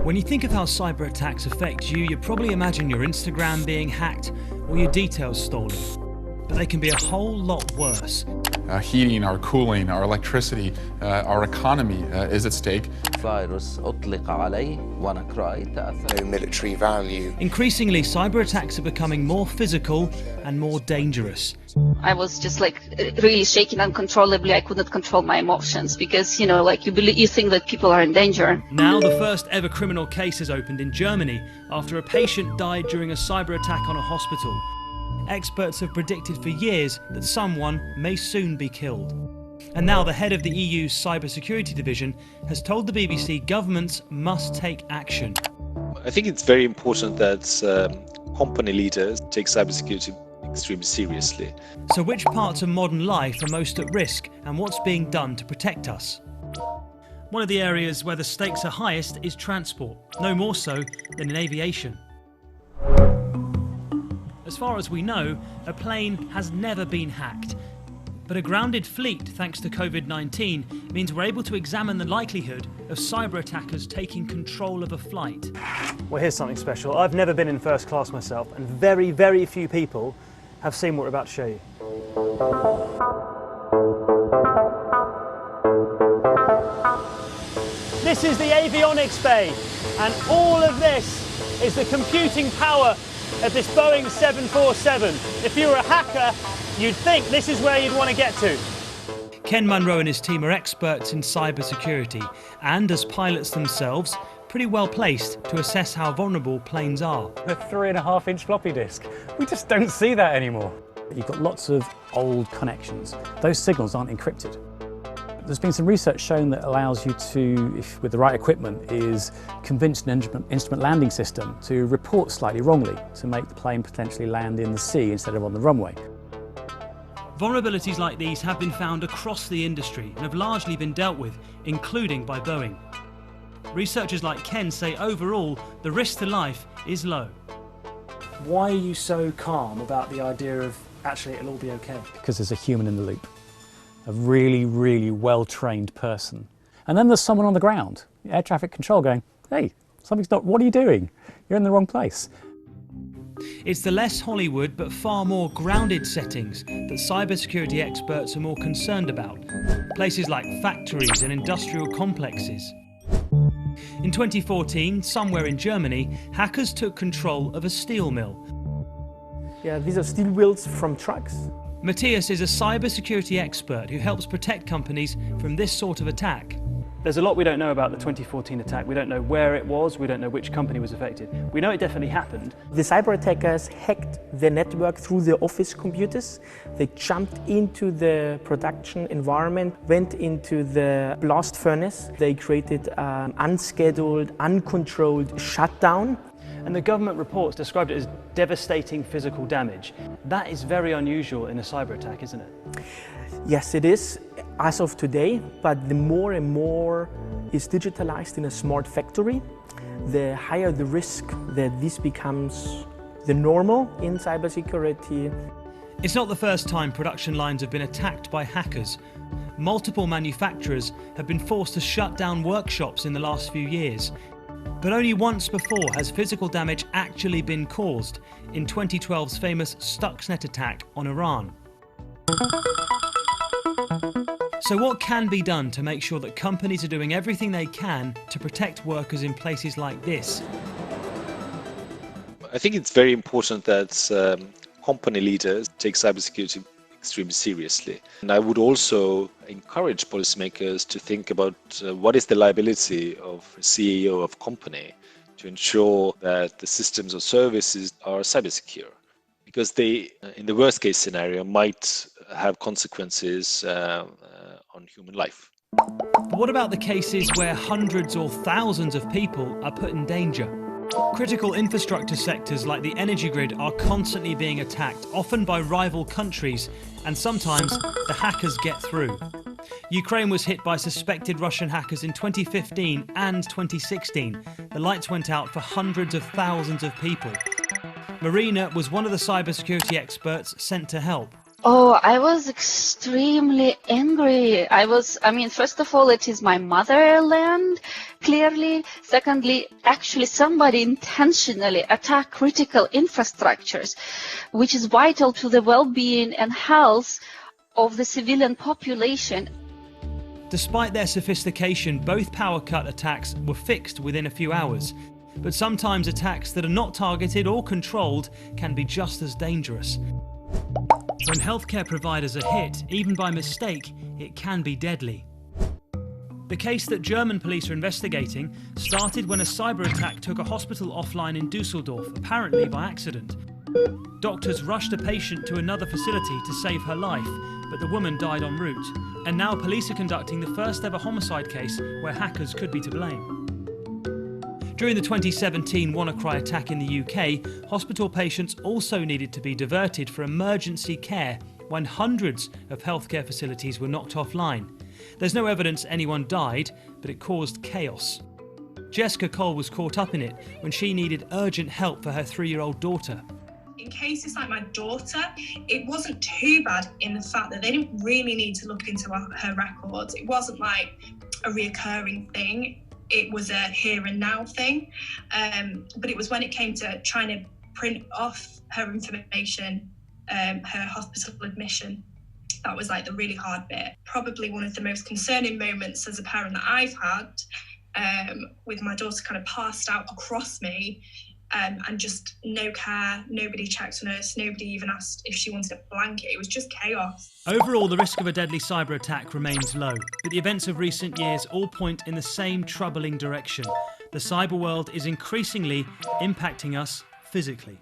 When you think of how cyber attacks affect you, you probably imagine your Instagram being hacked or your details stolen. But they can be a whole lot worse. Heating, our cooling, our electricity, our economy is at stake. No military value. Increasingly, cyber attacks are becoming more physical and more dangerous. I was just like really shaking uncontrollably. I couldn't control my emotions because, you know, like you think that people are in danger. Now the first ever criminal case has opened in Germany after a patient died during a cyber attack on a hospital. Experts have predicted for years that someone may soon be killed. And now the head of the EU's cybersecurity division has told the BBC governments must take action. I think it's very important that company leaders take cybersecurity extremely seriously. So which parts of modern life are most at risk and what's being done to protect us? One of the areas where the stakes are highest is transport, no more so than in aviation. As far as we know, a plane has never been hacked. But a grounded fleet, thanks to COVID-19, means we're able to examine the likelihood of cyber attackers taking control of a flight. Well, here's something special. I've never been in first class myself, and very, very few people have seen what we're about to show you. This is the avionics bay, and all of this is the computing power of this Boeing 747. If you were a hacker, you'd think this is where you'd want to get to. Ken Munro and his team are experts in cybersecurity and, as pilots themselves, pretty well placed to assess how vulnerable planes are. A 3.5-inch floppy disk. We just don't see that anymore. You've got lots of old connections. Those signals aren't encrypted. There's been some research shown that allows you to, if with the right equipment, is convince an instrument landing system to report slightly wrongly to make the plane potentially land in the sea instead of on the runway. Vulnerabilities like these have been found across the industry and have largely been dealt with, including by Boeing. Researchers like Ken say overall the risk to life is low. Why are you so calm about the idea of actually it'll all be okay? Because there's a human in the loop. A really, really well-trained person. And then there's someone on the ground, air traffic control, going, hey, something's not, what are you doing? You're in the wrong place. It's the less Hollywood but far more grounded settings that cybersecurity experts are more concerned about. Places like factories and industrial complexes. In 2014, somewhere in Germany, hackers took control of a steel mill. Yeah, these are steel wheels from trucks. Matthias is a cybersecurity expert who helps protect companies from this sort of attack. There's a lot we don't know about the 2014 attack. We don't know where it was, we don't know which company was affected. We know it definitely happened. The cyber attackers hacked the network through the office computers. They jumped into the production environment, went into the blast furnace. They created an unscheduled, uncontrolled shutdown. And the government reports described it as devastating physical damage. That is very unusual in a cyber attack, isn't it? Yes, it is, as of today, but the more and more is digitalized in a smart factory, the higher the risk that this becomes the normal in cybersecurity. It's not the first time production lines have been attacked by hackers. Multiple manufacturers have been forced to shut down workshops in the last few years. But only once before has physical damage actually been caused, in 2012's famous Stuxnet attack on Iran. So what can be done to make sure that companies are doing everything they can to protect workers in places like this? I think it's very important that company leaders take cybersecurity extremely seriously. And I would also encourage policymakers to think about what is the liability of a CEO of a company to ensure that the systems or services are cyber secure. Because they, in the worst case scenario, might have consequences on human life. But what about the cases where hundreds or thousands of people are put in danger? Critical infrastructure sectors like the energy grid are constantly being attacked, often by rival countries, and sometimes the hackers get through. Ukraine was hit by suspected Russian hackers in 2015 and 2016. The lights went out for hundreds of thousands of people. Marina was one of the cybersecurity experts sent to help. Oh, I was extremely angry. First of all, it is my motherland. clearly. Secondly, actually somebody intentionally attack critical infrastructures, which is vital to the well-being and health of the civilian population. Despite their sophistication, both power cut attacks were fixed within a few hours. But sometimes attacks that are not targeted or controlled can be just as dangerous. When healthcare providers are hit, even by mistake, it can be deadly. The case that German police are investigating started when a cyber attack took a hospital offline in Dusseldorf, apparently by accident. Doctors rushed a patient to another facility to save her life, but the woman died en route. And now police are conducting the first ever homicide case where hackers could be to blame. During the 2017 WannaCry attack in the UK, hospital patients also needed to be diverted for emergency care when hundreds of healthcare facilities were knocked offline. There's no evidence anyone died, but it caused chaos. Jessica Cole was caught up in it when she needed urgent help for her 3-year-old daughter. In cases like my daughter, it wasn't too bad in the fact that they didn't really need to look into her records. It wasn't like a reoccurring thing. It was a here and now thing. But it was when it came to trying to print off her information, her hospital admission, that was like the really hard bit. Probably one of the most concerning moments as a parent that I've had, with my daughter kind of passed out across me, and just no care, nobody checked on us, nobody even asked if she wanted a blanket. It was just chaos. Overall, the risk of a deadly cyber attack remains low, but the events of recent years all point in the same troubling direction. The cyber world is increasingly impacting us physically.